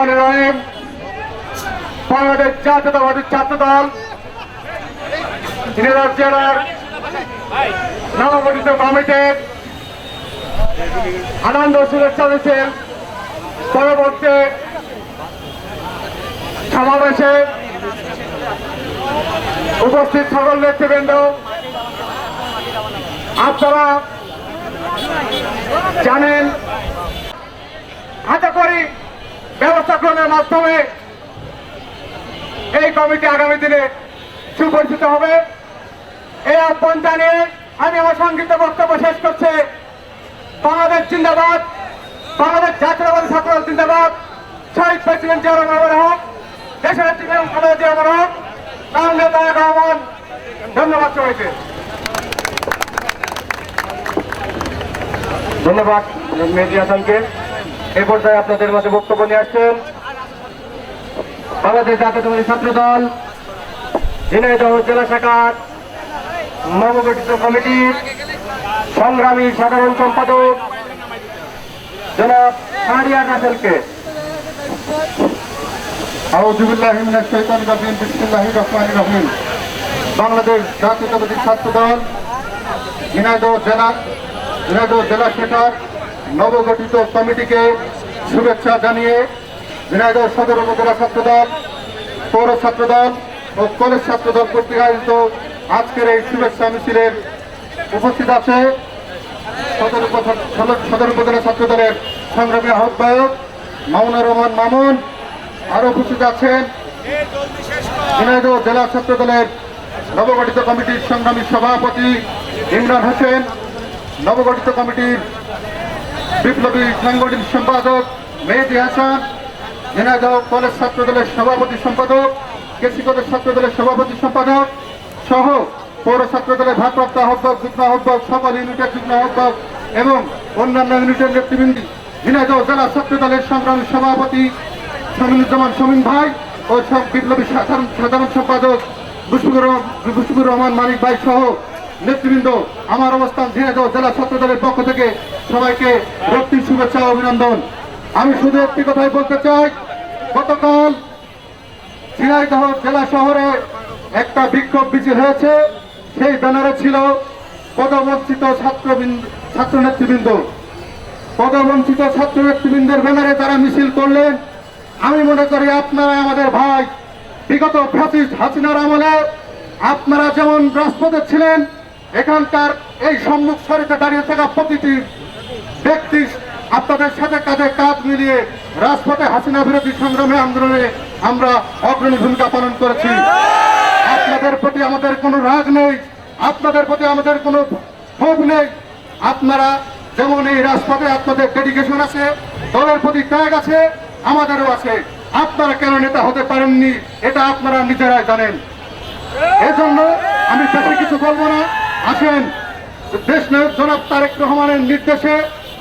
রহমানির রহিম। বাংলাদেশ জাতীয়তাবাদী ছাত্র দল ঝিনাইদহ জেলার নবগঠিত কমিটির আনন্দ শুভেচ্ছা মিছিল পরবর্তী সমাবেশে উপস্থিত সকল নেতৃবৃন্দ, আপনারা জানেন হাতে করি ব্যবস্থা গ্রহণের মাধ্যমে এই কমিটি আগামী দিনে সুপরিচিত হবে। এই আহ্বান জানিয়ে আমি আমার সংক্ষিপ্ত বক্তব্য শেষ করছি। বাংলাদেশ জিন্দাবাদ, বাংলাদেশ জাতীয়তাবাদী ছাত্র দল জিন্দাবাদ, শহীদ প্রেসিডেন্ট জিয়া রহমান হক, দেশের নেত্রী বেগম খালেদা জিয়া হক, নেতা রহমান। ধন্যবাদ সবাইকে। ধন্যবাদ মেহেদী হাসানকে। এ পর্যায়ে আপনাদের মাঝে বক্তব্য নিয়ে আসছেন বাংলাদেশ জাতীয়তাবাদী ছাত্র দল ঝিনাইদহ জেলা শাখার নবগঠিত কমিটির সংগ্রামী সাধারণ সম্পাদক জনাব শাহরিয়ার রাসেলকে। আউযু বিল্লাহি মিনাশ শাইতানির রাজিম। বিসমিল্লাহির রহমানির রহিম। বাংলাদেশ জাতীয়তাবাদী ছাত্র দল ঝিনাইদহ জেলা শাখার নবগঠিত কমিটিকে শুভেচ্ছা জানিয়ে ঝিনাইদহ সদর উপজেলা ছাত্র দল, পৌর ছাত্র দল ও কলেজ ছাত্র দল কর্তৃক আয়োজিত আজকের এই শুভেচ্ছা মিছিলের উপস্থিত আছে সদর উপজেলা ছাত্র দলের সংগ্রামী আহ্বায়ক মামুনুর রহমান মামুন। আরো উপস্থিত আছেন ঝিনাইদহ জেলা ছাত্র দলের নবগঠিত কমিটির সংগ্রামী সভাপতি ইমরান হোসেন, নবগঠিত কমিটির বিপ্লবী সাংগঠনিক সম্পাদক মেহেদী হাসান, ঝিনাইদহ কলেজ ছাত্র দলের সভাপতি সম্পাদক, কেসি কলেজ ছাত্র দলের সভাপতি সম্পাদক সহ পৌর ছাত্র দলের ভারপ্রাপ্ত আহ্বায়ক, যুগ্ম আহ্বায়ক, সকল ইউনিটের যুগ্ম আহ্বায়ক এবং অন্যান্য ইউনিটের নেতৃবৃন্দ, ঝিনাইদহ জেলা ছাত্র দলের সংগ্রামী সভাপতি শমিনুজ্জামান শমিন ভাই ও সব বিপ্লবী সাধারণ সম্পাদক মুশফিকুর রহমান মানিক ভাই সহ নেতৃবৃন্দ, আমার অবস্থান ঝিনাইদহ জেলা ছাত্র দলের পক্ষ থেকে সবাইকে রক্তিম শুভেচ্ছা ও অভিনন্দন। আমি শুধু একটি কথাই বলতে চাই, গতকাল ঝিনাইদহ জেলা শহরে একটা বিক্ষোভ মিছিল হয়েছে। সেই ব্যানারে ছিল পদবঞ্চিত ছাত্র নেতৃবৃন্দ। পদবঞ্চিত ছাত্র নেতৃবৃন্দের ব্যানারে তারা মিছিল করলেন। আমি মনে করি আপনারা আমাদের ভাই। বিগত ফ্যাসিস্ট হাসিনার আমলে আপনারা যেমন রাজপথে ছিলেন, এখানকার এই সম্মুখ সারিতে দাঁড়িয়ে থাকা প্রতিটি ব্যক্তি আপনাদের সাথে কাঁধে কাঁধ মিলিয়ে রাজপথে হাসিনা বিরোধী সংগ্রামে আন্দোলনে আমরা অগ্রণী ভূমিকা পালন করেছি। আপনাদের প্রতি আমাদের কোনো রাগ নেই, আপনাদের প্রতি আমাদের কোনো ক্ষোভ নেই। আপনারা যেমন এই রাজপথে আপনাদের ডেডিকেশন আছে, দলের প্রতি ত্যাগ আছে, আমাদেরও আছে। আপনারা কেন নেতা হতে পারেননি এটা আপনারা নিজেরাই জানেন। এজন্য আমি বেশি কিছু বলবো না। আসেন, দেশ নায়ক জনাব তারেক রহমানের নির্দেশে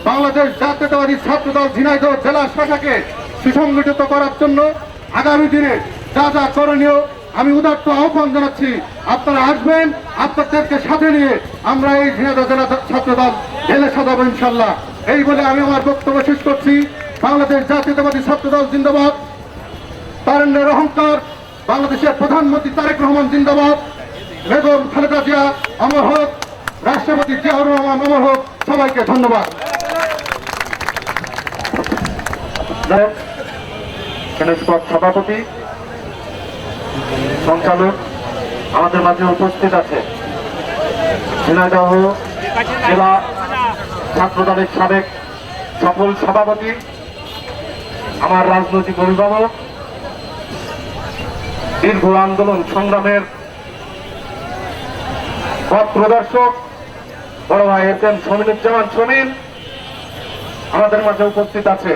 বাংলাদেশ জাতীয়তাবাদী ছাত্র দল ঝিনাইদহ জেলা শাখাকে সুসংগঠিত করার জন্য আগামী দিনে যা যা করণীয় আমি উদাত্ত আহ্বান জানাচ্ছি। আপনারা আসবেন, আপনাদেরকে সাথে নিয়ে আমরা এই ঝিনাইদহ জেলা ছাত্র দল ঢেলে সাজাবো ইনশাল্লাহ। এই বলে আমি আমার বক্তব্য শেষ করছি। বাংলাদেশ জাতীয়তাবাদী ছাত্র দল জিন্দাবাদ, তারুণ্যের অহংকার, বাংলাদেশের প্রধানমন্ত্রী তারেক রহমান জিন্দাবাদ, বেগম খালেদা জিয়া অমর হোক, রাষ্ট্রপতি জিয়াউর রহমান অমর হোক। সবাইকে ধন্যবাদ। সভাপতি সঞ্চালক আমাদের মাঝে উপস্থিত আছে ঝিনাইদহ জেলা ছাত্র দলের সাবেক সফল সভাপতি, আমার রাজনৈতিক অভিভাবক, দীর্ঘ আন্দোলন সংগ্রামের পথ প্রদর্শক বড় ভাই এস.এম. শমিনুজ্জামান শমিন আমাদের মাঝে উপস্থিত আছে।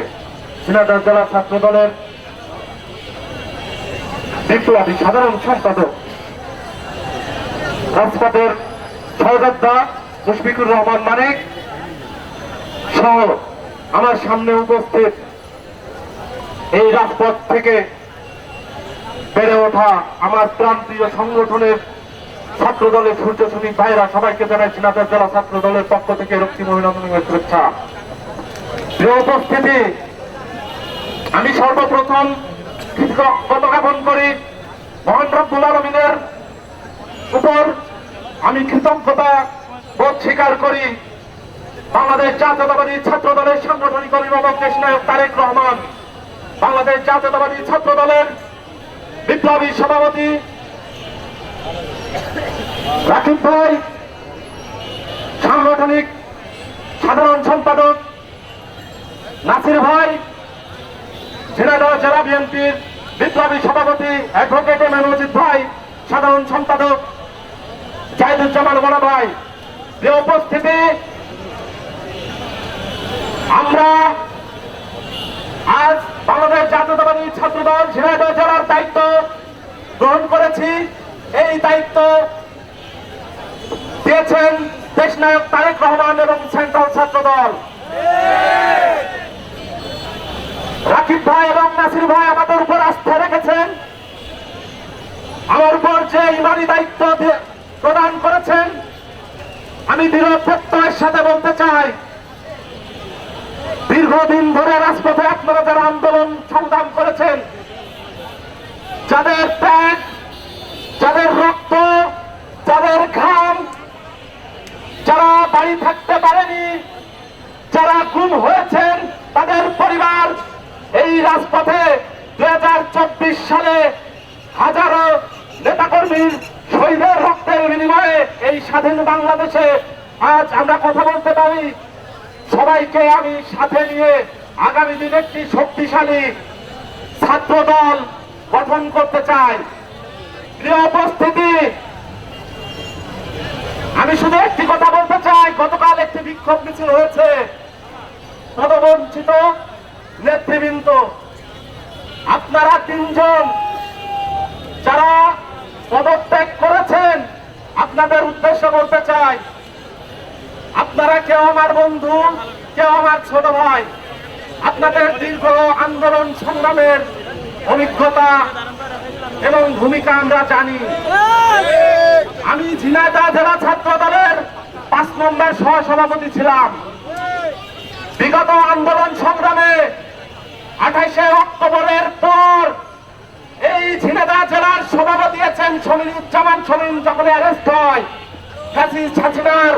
ঝিনাইদহ জেলা ছাত্র দলের বিপ্লবী সাধারণ সম্পাদক, রাজপথের সহযোদ্ধা মুশফিকুর রহমান মানিক সহ আমার সামনে উপস্থিত এই রাজপথ থেকে বেড়ে ওঠা আমার প্রান্তীয় সংগঠনের ছাত্র দলের সূর্যশ্রী ভাইরা, সবাইকে জানাই ঝিনাইদহ জেলা ছাত্র দলের পক্ষ থেকে রক্তিম অভিনন্দন ও শুভেচ্ছা। প্রিয় উপস্থিতি, আমি সর্বপ্রথম কৃতজ্ঞতা জ্ঞাপন করি মহান রব্বুল আলামিনের উপর। আমি কৃতজ্ঞতা বোধ স্বীকার করি বাংলাদেশ জাতীয়তাবাদী ছাত্র দলের সাংগঠনিক অভিভাবক দেশনায়ক তারেক রহমান, বাংলাদেশ জাতীয়তাবাদী ছাত্র দলের বিপ্লবী সভাপতি রাকিব ভাই, সাংগঠনিক সাধারণ সম্পাদক নাসির ভাই, ঝিনাইদহ জেলা বিএনপির বিপ্লবী সভাপতি অ্যাডভোকেট এম এ মজিদ ভাই, সাধারণ সম্পাদক জাহিদুজ্জামান মোনা ভাই, প্রিয় উপস্থিতি, আমরা আজ বাংলাদেশ জাতীয়তাবাদী ছাত্র দল ঝিনাইদহ জেলার দায়িত্ব গ্রহণ করেছি। এই দায়িত্ব দিয়েছেন দেশনায়ক তারেক রহমান এবং সেন্ট্রাল ছাত্র দল। রাকিব ভাই এবং নাসির ভাই আমাদের উপর আস্থা রেখেছেন, আমার উপর যে ইমানি দায়িত্ব প্রদান করেছেন। আমি দৃঢ় প্রত্যয়ের সাথে বলতে চাই, দীর্ঘদিন ধরে রাজপথে আপনারা যারা আন্দোলন সংগ্রাম করেছেন, যাদের ত্যাগ, যাদের রক্ত, যাদের ঘাম, যারা বাড়ি থাকতে পারেনি, যারা গুম হয়েছেন, তাদের পরিবার এই রাজপথে 2024 সালে হাজারো নেতাকর্মীর শহীদের রক্তের বিনিময়ে এই স্বাধীন বাংলাদেশে আজ আমরা কথা বলতে পারি। সবাইকে আমি সাথে নিয়ে আগামী দিনে একটি শক্তিশালী ছাত্র দল গঠন করতে চাই। প্রিয় উপস্থিতি, আমি শুধু একটি কথা বলতে চাই, গতকাল একটি বিক্ষোভ মিছিল হয়েছে, পদবঞ্চিত নেতৃবৃন্দ আপনারা তিনজন যারা পদত্যাগ করেছেন, আপনাদের উদ্দেশ্য বলতে চাই, আপনারা কেউ আমার বন্ধু, কেউ আমার ছোট ভাই, আপনাদের দীর্ঘ আন্দোলন সংগ্রামের অভিজ্ঞতা এবং ভূমিকা আমরা জানি। আমি ঝিনাইদহ জেলা ছাত্র দলের 5 নম্বর সহসভাপতি ছিলাম। বিগত আন্দোলন সংগ্রামে 28শে অক্টোবরের পর এই ঝিনাইদহ জেলার সভাপতি আছেন সমীরুজ্জামান সমীর, যখন অ্যারেস্ট হয় ফ্যাসিস্ট হাসিনার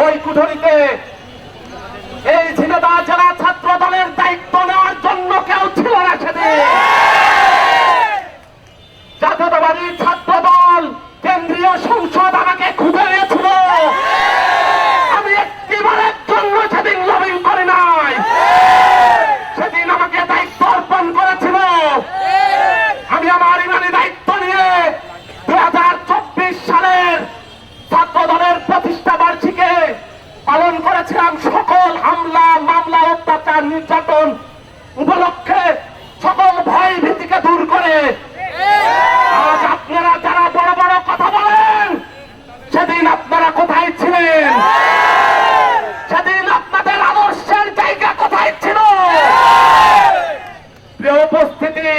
ওই কুঠরিতে, এই ঝিনাইদহ জেলা ছাত্র দলের দায়িত্ব নেওয়ার জন্য কেউ ছিল না সেদিন। জাতীয়তাবাদী ছাত্র দল কেন্দ্রীয় সংসদ আমাকে খুঁজে নিয়েছিল, আমি একটিবারের জন্য সেদিন লবিং করি নাই। সেদিন আমাকে দায়িত্ব অর্পণ করেছিল, আমি আমার ইমানি দায়িত্ব নিয়ে 2024 সালের ছাত্র দলের প্রতিষ্ঠা বার্ষিকী পালন করেছিলাম। সকল হামলা, মামলা, অত্যাচার, নির্যাতন উপলক্ষে সকল ভয় ভীতিকে দূর করে আজ আপনারা যারা বড় বড় কথা বলেন, সেদিন আপনারা কোথায় ছিলেন? সেদিন আপনাদের আদর্শের জায়গা কোথায় ছিল? প্রিয় উপস্থিতি,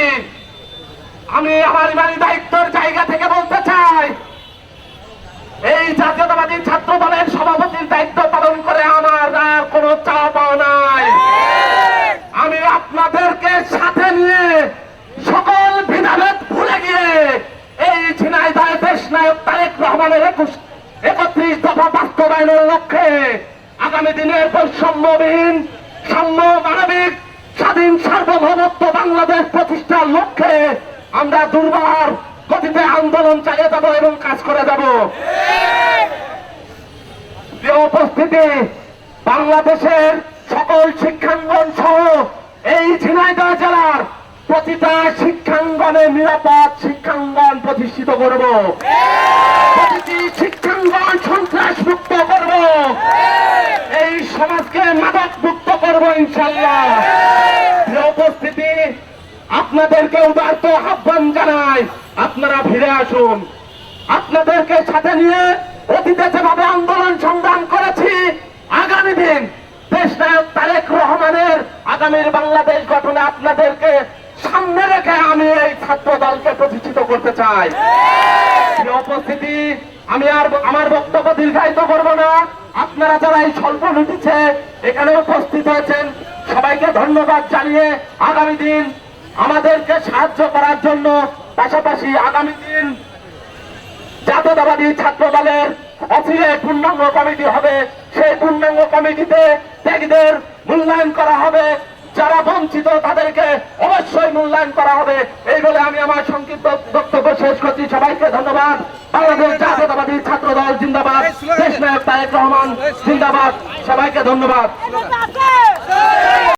আমি আমার ইমানি দায়িত্বের জায়গা থেকে বলতে চাই, এই জাতীয়তাবাদী ছাত্র দলের সভাপতির দায়িত্ব পালন করে আমার আর কোনো চাওয়া পাওয়া নাই। আমি আপনাদেরকে সাথে নিয়ে সকল ভেদাভেদ ভুলে গিয়ে এই ঝিনাইদহ দেশনায়ক তারেক রহমানের 31 দফা বাস্তবায়নের লক্ষ্যে আগামী দিনের বৈষম্যবিহীন, সাম্য, মানবিক, স্বাধীন সার্বভৌমত্ব বাংলাদেশ প্রতিষ্ঠার লক্ষ্যে আমরা দুর্বার গতিতে আন্দোলন চালিয়ে যাব এবং কাজ করে যাব। প্রিয় উপস্থিতি, বাংলাদেশের সকল শিক্ষাঙ্গন সহ এই ঝিনাইদহ জেলার প্রতিটা শিক্ষাঙ্গনে নিরাপদ শিক্ষাঙ্গন প্রতিষ্ঠিত করব, প্রতিটি শিক্ষাঙ্গন সন্ত্রাস মুক্ত করব, এই সমাজকে মাদক মুক্ত করব ইনশাআল্লাহ। প্রিয় উপস্থিতি, আপনাদেরকে উদারত আহ্বান জানাই, আপনারা ফিরে আসুন। আপনাদেরকে সাথে নিয়ে অতীতে যেভাবে আন্দোলন সংগ্রাম করেছি, আগামী দিন দেশনায়ক তারেক রহমানের আগামীর বাংলাদেশ গঠনে আপনাদেরকে সামনে রেখে আমি এই ছাত্র দলকে প্রতিষ্ঠিত করতে চাই। প্রিয় উপস্থিতি, আমি আর আমার বক্তব্য দীর্ঘায়িত করব না। আপনারা যারা এই স্বল্প নোটিশে এখানে উপস্থিত হয়েছেন, সবাইকে ধন্যবাদ জানিয়ে আগামী দিন আমাদেরকে সাহায্য করার জন্য পাশাপাশি আগামী দিন জাতীয়তাবাদী ছাত্র দলের অচিরে পূর্ণাঙ্গ কমিটি হবে। সেই পূর্ণাঙ্গ কমিটিতে ত্যাগীদের মূল্যায়ন করা হবে, যারা বঞ্চিত তাদেরকে অবশ্যই মূল্যায়ন করা হবে। এই বলে আমি আমার সংক্ষিপ্ত বক্তব্য শেষ করছি। সবাইকে ধন্যবাদ। বাংলাদেশ জাতীয়তাবাদী ছাত্র দল জিন্দাবাদ, দেশনায়ক তারেক রহমান জিন্দাবাদ। সবাইকে ধন্যবাদ।